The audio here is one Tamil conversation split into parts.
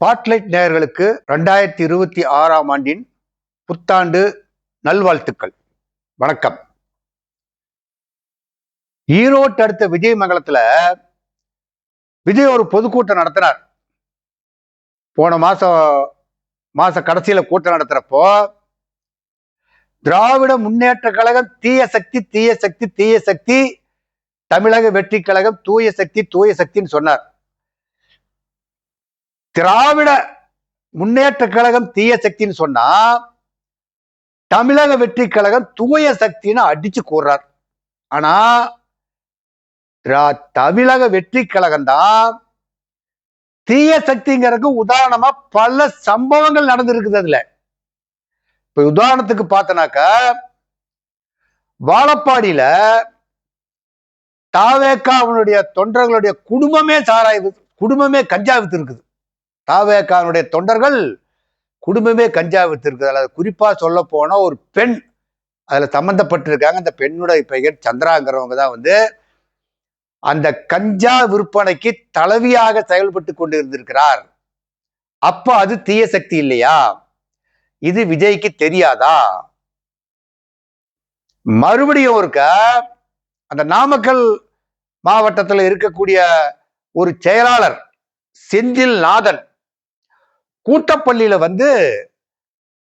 ஸ்பாட்லைட் நேயர்களுக்கு 2026ஆம் ஆண்டின் புத்தாண்டு நல்வாழ்த்துக்கள். வணக்கம். ஈரோட்டு அடுத்த விஜயமங்கலத்துல விஜய் ஒரு பொதுக்கூட்டம் நடத்தினார். போன மாச கடைசியில கூட்டம் நடத்துறப்போ திராவிட முன்னேற்ற கழகம் தீய சக்தி தீய சக்தி தீய சக்தி, தமிழக வெற்றி கழகம் தூய சக்தி தூய சக்தின்னு சொன்னார். திராவிட முன்னேற்ற கழகம் தீய சக்தின்னு சொன்னா தமிழக வெற்றி கழகம் தூய சக்தின்னு அடிச்சு கூறுறார். ஆனா தமிழக வெற்றி கழகம் தான் தீய சக்திங்கிறதுக்கு உதாரணமா பல சம்பவங்கள் நடந்திருக்குது. அதுல இப்ப உதாரணத்துக்கு பார்த்தனாக்கா, வாழப்பாடியில தாவேக்கா அவனுடைய தொண்டர்களுடைய குடும்பமே கஞ்சா வித்து இருக்குது. தாவேக்காவுடைய தொண்டர்கள் குடும்பமே கஞ்சா வித்து இருக்குது. அதுல குறிப்பா சொல்ல போனா ஒரு பெண் அதுல சம்பந்தப்பட்டிருக்காங்க. அந்த பெண்ணுடைய பெயர் சந்திராங்கிறவங்க தான் அந்த கஞ்சா விற்பனைக்கு தலைவியாக செயல்பட்டு கொண்டு இருந்திருக்கிறார். அப்ப அது தீய சக்தி இல்லையா? இது விஜய்க்கு தெரியாதா? மறுபடியும் அந்த நாமக்கல் மாவட்டத்தில் இருக்கக்கூடிய ஒரு செயலாளர் செந்தில் நாதன் கூட்டப்பள்ளியில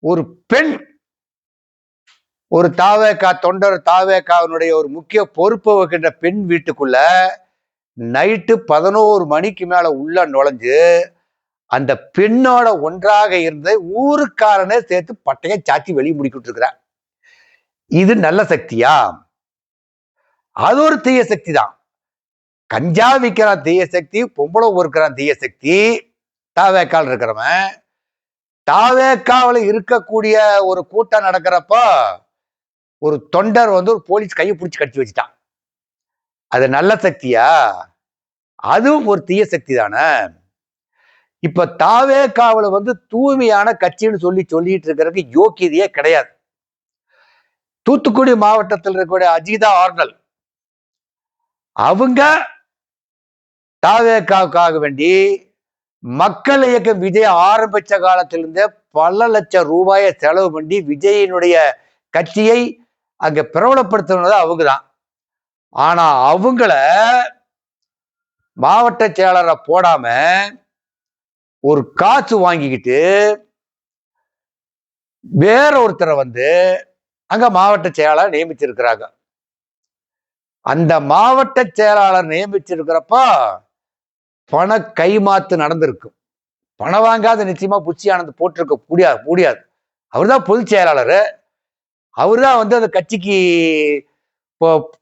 ஒரு பெண், ஒரு தாவேக்கா தொண்டர், தாவேக்காவினுடைய ஒரு முக்கிய பொறுப்பு வகின்ற பெண் வீட்டுக்குள்ள நைட்டு 11 மணிக்கு மேல உள்ள நுழைஞ்சு அந்த பெண்ணோட ஒன்றாக இருந்த ஊருக்காரனே சேர்த்து பட்டைய சாச்சி வெளியே முடிக்கிட்டு இருக்கிறார். இது நல்ல சக்தியா? அது ஒரு தீய சக்தி தான். கஞ்சா விற்கிறான் தீய சக்தி, பொம்பளை பொறுக்கிறான் தீய சக்தி. தாவேக்கால் இருக்கிறவன் தாவேக்காவில் இருக்கக்கூடிய ஒரு கூட்டம் நடக்கிறப்ப ஒரு தொண்டர் ஒரு போலீஸ் கையை பிடிச்சி கட்டி வச்சுட்டான். அது நல்ல சக்தியா? அதுவும் ஒரு தீய சக்தி தானே. இப்ப தாவேக்காவில் தூய்மையான கட்சின்னு சொல்லிட்டு இருக்கிறதுக்கு யோக்கியதையே கிடையாது. தூத்துக்குடி மாவட்டத்தில் இருக்கக்கூடிய அஜிதா ஆர்னல் அவங்க தாவேக்காவுக்காக வேண்டி மக்கள் இயக்கம் விஜய் ஆரம்பிச்ச காலத்திலிருந்தே பல லட்சம் ரூபாயை செலவு பண்ணி விஜயினுடைய கட்சியை அங்க பிரபலப்படுத்தினது அவங்கதான். ஆனா அவங்கள மாவட்ட செயலரை போடாம ஒரு காசு வாங்கிக்கிட்டு வேற ஒருத்தரை அங்க மாவட்ட செயலாளர் நியமிச்சிருக்கிறாங்க. அந்த மாவட்ட செயலாளர் நியமிச்சிருக்கிறப்ப பண கைமாத்து நடந்திருக்கு. பணம் வாங்காத நிச்சயமா புச்சி ஆனந்த் போட்டிருக்க முடியாது. அவர்தான் பொதுச் செயலாளர். அவர்தான் அந்த கட்சிக்கு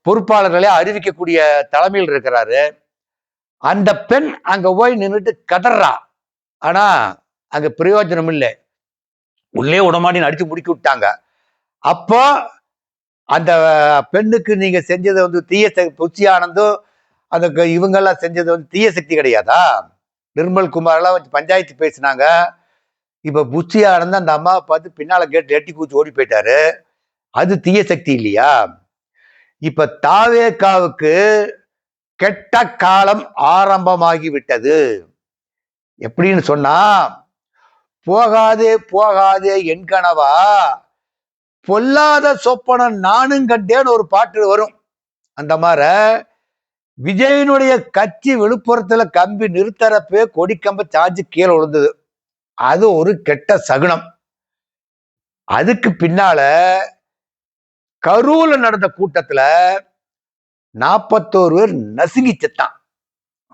பொறுப்பாளர்களே அறிவிக்கக்கூடிய தலைமையில் இருக்கிறாரு. அந்த பெண் அங்க போய் நின்றுட்டு கதறா. ஆனா அங்க பிரயோஜனம் இல்லை. உள்ளே உடமாடி அடிச்சு முடிக்கி விட்டாங்க. அப்போ அந்த பெண்ணுக்கு நீங்க செஞ்சது தீய புச்சி ஆனந்தும் அந்த இவங்கெல்லாம் செஞ்சது தீய சக்தி கிடையாதா? நிர்மல் குமார் எல்லாம் பஞ்சாயத்து பேசினாங்க. இப்ப புச்சி ஆனந்த் அந்த அம்மாவை பார்த்து பின்னால கேட்டு எட்டி கூச்சி ஓடி போயிட்டாரு. அது தீய சக்தி இல்லையா? இப்ப தாவேக்காவுக்கு கெட்ட காலம் ஆரம்பமாகி விட்டது. எப்படின்னு சொன்னா, போகாதே போகாதே என் கனவா பொல்லாத சொப்பனம் நானும் கண்டேன்னு ஒரு பாட்டு வரும். அந்த மாதிரி விஜயனுடைய கட்சி விழுப்புரத்துல கம்பி நிறுத்தறப்பே கொடிக்கம்ப சார்ஜ் கீழே விழுந்தது. அது ஒரு கெட்ட சகுனம். அதுக்கு பின்னால கரூர்ல நடந்த கூட்டத்துல 41 பேர் நசுங்கி செத்தான்.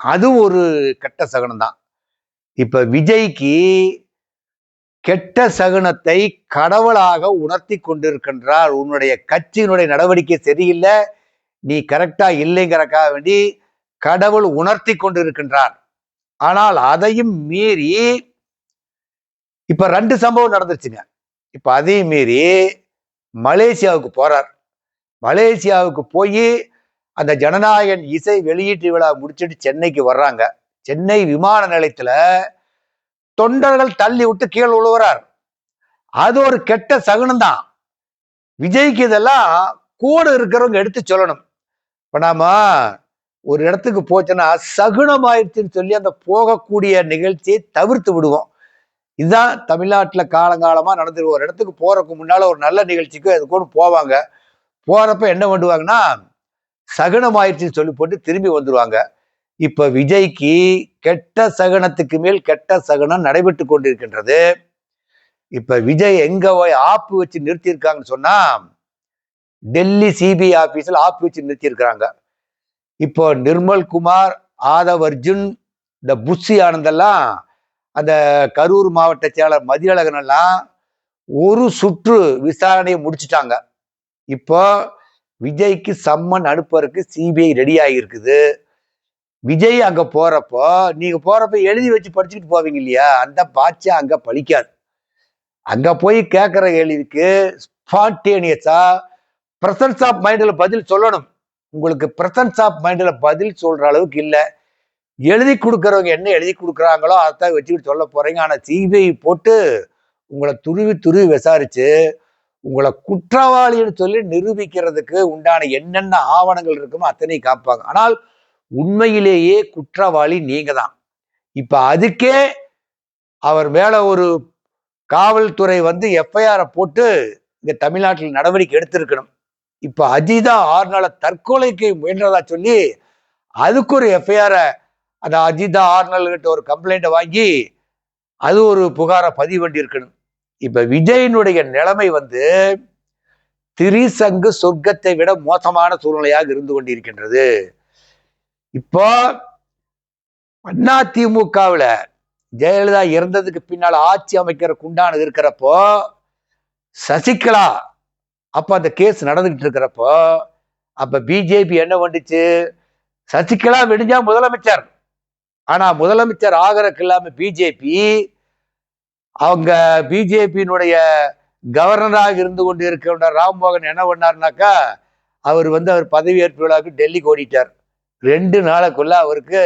அது ஒரு கெட்ட சகுனம் தான். இப்ப விஜய்க்கு கெட்ட சகுனத்தை கடவுளாக உணர்த்தி கொண்டிருக்கின்றார். உன்னுடைய கட்சியினுடைய நடவடிக்கை சரியில்லை, நீ கரெக்டா இல்லைங்கிறக்காக வேண்டி கடவுள் உணர்த்தி கொண்டிருக்கின்றார். ஆனால் அதையும் மீறி இப்ப 2 சம்பவம் நடந்துருச்சுங்க. இப்ப அதையும் மீறி மலேசியாவுக்கு போறார். மலேசியாவுக்கு போய் அந்த ஜனநாயகன் இசை வெளியீட்டு விழா முடிச்சுட்டு சென்னைக்கு வர்றாங்க. சென்னை விமான நிலையத்துல தொண்டர்கள் தள்ளி விட்டு கீழே விழுவுறார். அது ஒரு கெட்ட சகுனம் தான். விஜய்க்கு இதெல்லாம் கூட இருக்கிறவங்க எடுத்து சொல்லணும். இப்ப நாம ஒரு இடத்துக்கு போச்சுன்னா சகுனம் ஆயிடுச்சுன்னு சொல்லி அந்த போகக்கூடிய நிகழ்ச்சியை தவிர்த்து விடுவோம். இதுதான் தமிழ்நாட்டுல காலங்காலமா நடந்துரு. ஒரு இடத்துக்கு போறதுக்கு முன்னால ஒரு நல்ல நிகழ்ச்சிக்கு அதுக்கு போவாங்க. போறப்ப என்ன பண்ணுவாங்கன்னா, சகுனம் ஆயிடுச்சுன்னு சொல்லி போட்டு திரும்பி வந்துருவாங்க. இப்ப விஜய்க்கு கெட்ட சகுனத்துக்கு மேல் கெட்ட சகுனம் நடைபெற்று கொண்டிருக்கின்றது. இப்ப விஜய் எங்க போய் ஆப்பு வச்சு நிறுத்தியிருக்காங்கன்னு சொன்னா, டெல்லி சிபிஐ ஆபீஸ்ல ஆப்பு வச்சு நிறுத்தியிருக்கிறாங்க. இப்போ நிர்மல் குமார், ஆதவ் அர்ஜுன், இந்த புஷி ஆனந்தெல்லாம், அந்த கரூர் மாவட்ட செயலர் மதியழகன் எல்லாம் ஒரு சுற்று விசாரணையை முடிச்சுட்டாங்க. இப்போ விஜய்க்கு சம்மன் அனுப்புறதுக்கு சிபிஐ ரெடி ஆகியிருக்குது. விஜய் அங்க போறப்போ, நீங்க போறப்ப எழுதி வச்சு படிச்சுட்டு போவீங்க இல்லையா, அந்த பாட்சா அங்க பலிக்காது. அங்க போய் கேட்கிற கேள்விக்கு ஸ்பான்டேனியஸா பிரசன்ஸ் ஆஃப் மைண்ட்ல பதில் சொல்லணும். உங்களுக்கு பிரசன்ஸ் ஆஃப் மைண்ட்ல பதில் சொல்ற அளவுக்கு இல்லை. எழுதி கொடுக்கறவங்க என்ன எழுதி கொடுக்குறாங்களோ அதான் வச்சுக்கிட்டு சொல்ல போறீங்க. ஆனா சிபிஐ போட்டு உங்களை துருவி துருவி விசாரிச்சு உங்களை குற்றவாளின்னு சொல்லி நிரூபிக்கிறதுக்கு உண்டான என்னென்ன ஆவணங்கள் இருக்குமோ அத்தனை காப்பாங்க. ஆனால் உண்மையிலேயே குற்றவாளி நீங்க தான். இப்ப அதுக்கே அவர் மேல ஒரு காவல்துறை எஃப்ஐஆர் போட்டு இங்க தமிழ்நாட்டில் நடவடிக்கை எடுத்திருக்கணும். இப்ப அஜிதா 6 நாள தற்கொலைக்கு முயன்றதா சொல்லி அதுக்கு ஒரு எஃப்ஐஆர், அந்த அஜிதா 6 நாள் கிட்ட ஒரு கம்ப்ளைண்ட்டை வாங்கி அது ஒரு புகாரை பதிவு பண்ணி இருக்கணும். இப்ப விஜயனுடைய நிலைமை திரிசங்கு சொர்க்கத்தை விட மோசமான சூழ்நிலையாக இருந்து கொண்டிருக்கின்றது. இப்போ அதிமுகவுல ஜெயலலிதா இறந்ததுக்கு பின்னால் ஆட்சி அமைக்கிறதுக்கு உண்டானது இருக்கிறப்போ, சசிகலா அப்ப அந்த கேஸ் நடந்துகிட்டு இருக்கிறப்போ, அப்ப பிஜேபி என்ன பண்ணுச்சு, சசிகலா விடிஞ்சா முதலமைச்சர். ஆனா முதலமைச்சர் ஆகிறதுக்கு இல்லாம அவங்க பிஜேபியினுடைய கவர்னராக இருந்து கொண்டு இருக்கின்ற ராம்மோகன் என்ன பண்ணார்னாக்கா, அவர் அவர் பதவியேற்பு விழாவுக்கு டெல்லிக்கு ஓடிட்டார். 2 நாளுக்குள்ள அவருக்கு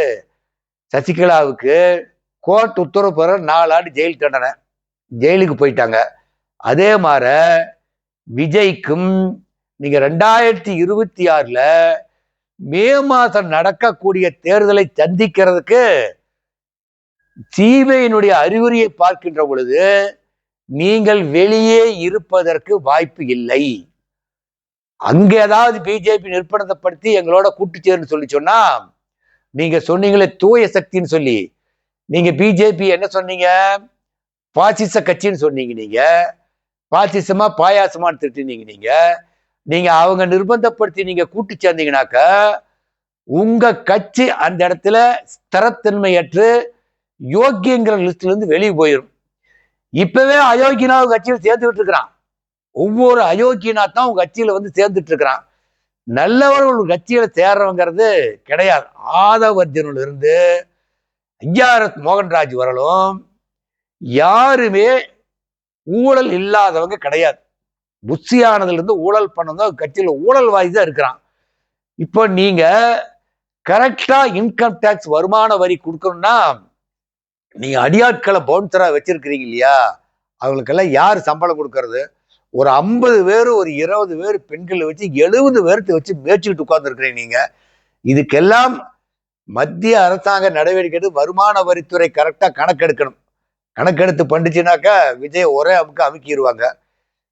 சசிகலாவுக்கு கோர்ட் உத்தரவு பெற 4 ஆண்டு ஜெயில் தண்டனை, ஜெயிலுக்கு போயிட்டாங்க. அதே மாதிரி விஜய்க்கும் நீங்க 2026 மே மாசம் நடக்கக்கூடிய தேர்தலை சந்திக்கிறதுக்கு சிபிஐயினுடைய அறிகுறியை பார்க்கின்ற பொழுது நீங்கள் வெளியே இருப்பதற்கு வாய்ப்பு இல்லை. அங்க ஏதாவது பிஜேபி நிர்பந்தப்படுத்தி எங்களோட கூட்டு சேருன்னு சொல்லி சொன்னா, நீங்க சொன்னீங்களே தூய சக்தின்னு சொல்லி, நீங்க பிஜேபி என்ன சொன்னீங்க, பாசிச கட்சின்னு சொன்னீங்க. நீங்க பாசிசமா பாயாசமான்னு திட்டினீங்க. நீங்க அவங்க நிர்பந்தப்படுத்தி நீங்க கூட்டு சேர்ந்தீங்கன்னாக்க உங்க கட்சி அந்த இடத்துல ஸ்திரத்தன்மையற்று யோக்கியங்கிற லிஸ்ட்ல இருந்து வெளியே போயிடும். இப்பவே அயோக்கியனா கட்சியில் சேர்ந்துட்டு இருக்கிறான். ஒவ்வொரு அயோக்கியனா தான் உங்க கட்சியில சேர்ந்துட்டு இருக்கிறான். நல்லவர்கள் கட்சியில சேர்றவங்கிறது கிடையாது. ஆதவர்ஜனில் இருந்து ஐஆர்எஸ் மோகன்ராஜ் வரலும் யாருமே ஊழல் இல்லாதவங்க கிடையாது. புஷியானதுல இருந்து ஊழல் பண்ணவங்க கட்சியில ஊழல்வாதி தான் இருக்கிறான். இப்போ நீங்க கரெக்டா இன்கம் டேக்ஸ் வருமான வரி கொடுக்கணும்னா நீங்க அடியாட்களை பவுன்சரா வச்சிருக்கிறீங்க இல்லையா, அவங்களுக்கெல்லாம் யார் சம்பளம் கொடுக்கறது? ஒரு 50 பேர் ஒரு 20 பேர் பெண்களை வச்சு 70 பேர்த்த வச்சு மேய்ச்சிக்கிட்டு உட்கார்ந்துருக்கிறீங்க. நீங்க இதுக்கெல்லாம் மத்திய அரசாங்க நடவடிக்கை வருமான வரித்துறை கரெக்டா கணக்கெடுக்கணும். கணக்கெடுத்து பண்ணிச்சுனாக்கா விஜய் ஒரே அமுக்கு அமுக்கிடுவாங்க.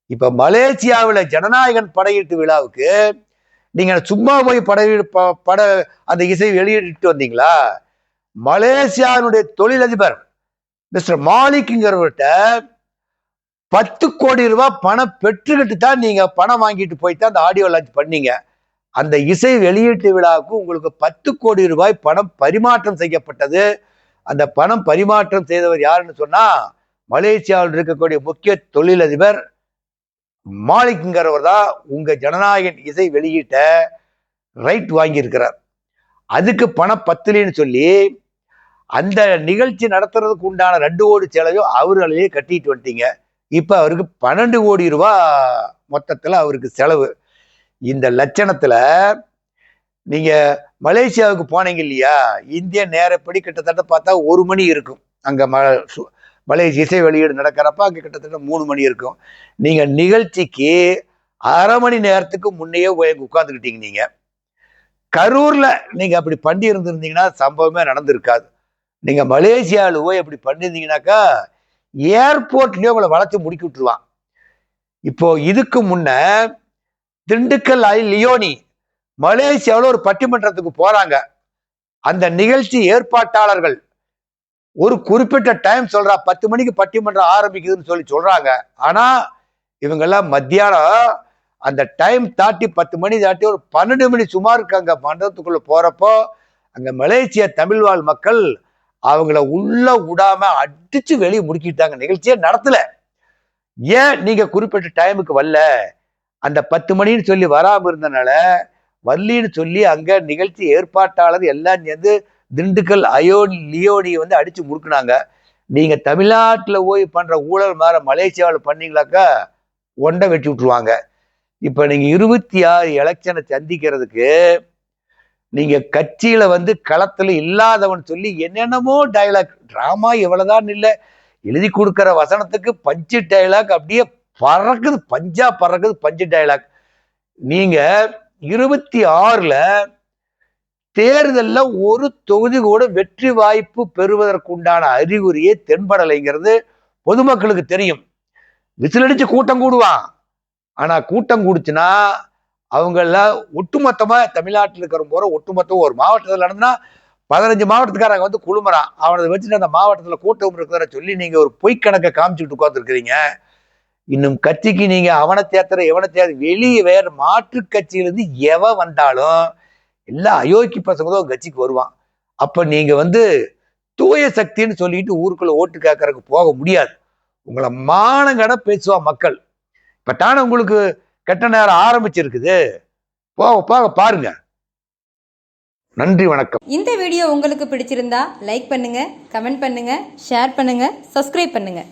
இப்ப மலேசியாவில் ஜனநாயகன் படையீட்டு விழாவுக்கு நீங்க சும்மா போய் பட அந்த இசை வெளியிட்டு வந்தீங்களா? மலேசியாவுடைய தொழிலதிபர் மிஸ்டர் மாலிக்ங்கிறவர்கிட்ட 10 கோடி ரூபாய் பணம் பெற்றுக்கிட்டு தான் நீங்க பணம் வாங்கிட்டு போய்தான் அந்த ஆடியோ லான்ச் பண்ணீங்க. அந்த இசை வெளியீட்டு விழாவுக்கு உங்களுக்கு 10 கோடி ரூபாய் பணம் பரிமாற்றம் செய்யப்பட்டது. அந்த பணம் பரிமாற்றம் செய்தவர் யாருன்னு சொன்னா மலேசியாவில் இருக்கக்கூடிய முக்கிய தொழிலதிபர் மாலிக்ங்கிறவர் தான் உங்க ஜனநாயகன் இசை வெளியிட்ட ரைட் வாங்கி இருக்கிறார். அதுக்கு பணம் பத்தலின்னு சொல்லி அந்த நிகழ்ச்சி நடத்துறதுக்கு உண்டான 2 கோடி செலவையும் அவர்களே கட்டிட்டு வந்துட்டீங்க. இப்ப அவருக்கு 12 கோடி ரூபாய் மொத்தத்துல அவருக்கு செலவு. இந்த லட்சணத்துல நீங்க மலேசியாவுக்கு போனீங்க இல்லையா, இந்திய நேரப்படி கிட்டத்தட்ட பார்த்தா 1 மணி இருக்கும். அங்க மலேசிய இசை வெளியீடு நடக்கிறப்ப அங்க கிட்டத்தட்ட 3 மணி இருக்கும். நீங்க நிகழ்ச்சிக்கு 1/2 மணி நேரத்துக்கு முன்னையே உட்கார்ந்துக்கிட்டீங்க. நீங்க கரூர்ல நீங்க அப்படி பண்ணி இருந்திருந்தீங்கன்னா சம்பவமே நடந்திருக்காது. நீங்க மலேசியாவில் போய் அப்படி பண்ணியிருந்தீங்கன்னாக்கா ஏர்போர்ட்லயே உங்களை வளைச்சு முடுக்கி விட்டுருவான். இப்போ இதுக்கு முன்ன திண்டுக்கல் லியோனி மலேசியாவில் ஒரு பட்டிமன்றத்துக்கு போறாங்க. அந்த நிகழ்ச்சி ஏற்பாட்டாளர்கள் ஒரு குறிப்பிட்ட டைம் சொல்றா, 10 மணிக்கு பட்டிமன்றம் ஆரம்பிக்குதுன்னு சொல்றாங்க. ஆனா இவங்கெல்லாம் மத்தியானம் அந்த டைம் தாட்டி 10 மணி தாட்டி ஒரு 12 மணி சுமாருக்கு அங்க மண்டபத்துக்குள்ள போறப்போ அங்க மலேசிய தமிழ்வாழ் மக்கள் அவங்கள உள்ள விடாம அடிச்சு வெளியே முடுக்கிட்டாங்க. நிகழ்ச்சியே நடத்தல. ஏன் நீங்க குறிப்பிட்ட டைமுக்கு வரல? அந்த 10 மணின்னு சொல்லி வராம இருந்தனால வள்ளின்னு சொல்லி அங்க நிகழ்ச்சி ஏற்பாட்டாளர் எல்லாம் சேர்ந்து திண்டுக்கல் லியோனி வந்து அடிச்சு முடுக்குனாங்க. நீங்க தமிழ்நாட்டுல போய் பண்ற ஊழல் மாற மலேசியாவில் பண்ணீங்களாக்கா ஒண்டை வெட்டி விட்டுருவாங்க. இப்ப நீங்க 26 எலெக்ஷனை சந்திக்கிறதுக்கு நீங்க கட்சியில வந்து களத்துல இல்லாதவன் சொல்லி என்னென்னமோ டைலாக் டிராமா எவ்வளவுதான் இல்லை, எழுதி கொடுக்கிற வசனத்துக்கு பஞ்சு டைலாக் அப்படியே பறக்குது, பஞ்சா பறக்குது பஞ்சு டைலாக். நீங்க 26ல தேர்தலில் ஒரு தொகுதி கூட வெற்றி வாய்ப்பு பெறுவதற்குண்டான அறிகுறியே தென்படலைங்கிறது பொதுமக்களுக்கு தெரியும். விசிலடிச்சு கூட்டம் கூடுவான். ஆனா கூட்டம் கூடுச்சுன்னா அவங்கள ஒட்டுமொத்தமா தமிழ்நாட்டில் இருக்கிற போற ஒட்டுமொத்தம் ஒரு மாவட்டத்தில் நடந்தா 15 மாவட்டத்துக்காரங்க வந்து குழுமறான். அவனை வச்சுட்டு அந்த மாவட்டத்துல கூட்டம் இருக்கிற சொல்லி நீங்க ஒரு பொய்க்கணக்கை காமிச்சுட்டு உட்காந்துருக்கிறீங்க. இன்னும் கட்சிக்கு நீங்க அவனை தேர்த்துற இவனை தேர்த்து வெளியே வேற மாற்று கட்சியிலிருந்து எவன் வந்தாலும் எல்லா அயோக்கி பசங்க தான் கட்சிக்கு வருவான். அப்ப நீங்க வந்து தூய சக்தின்னு சொல்லிட்டு ஊருக்குள்ள ஓட்டு கேட்கறதுக்கு போக முடியாது. உங்களை மானங்கட பேசுவா மக்கள். இப்ப தானே உங்களுக்கு கெட்ட நேரம் ஆரம்பிச்சிருக்குது. போக போக பாருங்க. நன்றி, வணக்கம். இந்த வீடியோ உங்களுக்கு பிடிச்சிருந்தா லைக் பண்ணுங்க, கமெண்ட் பண்ணுங்க, ஷேர் பண்ணுங்க, சப்ஸ்கிரைப் பண்ணுங்க.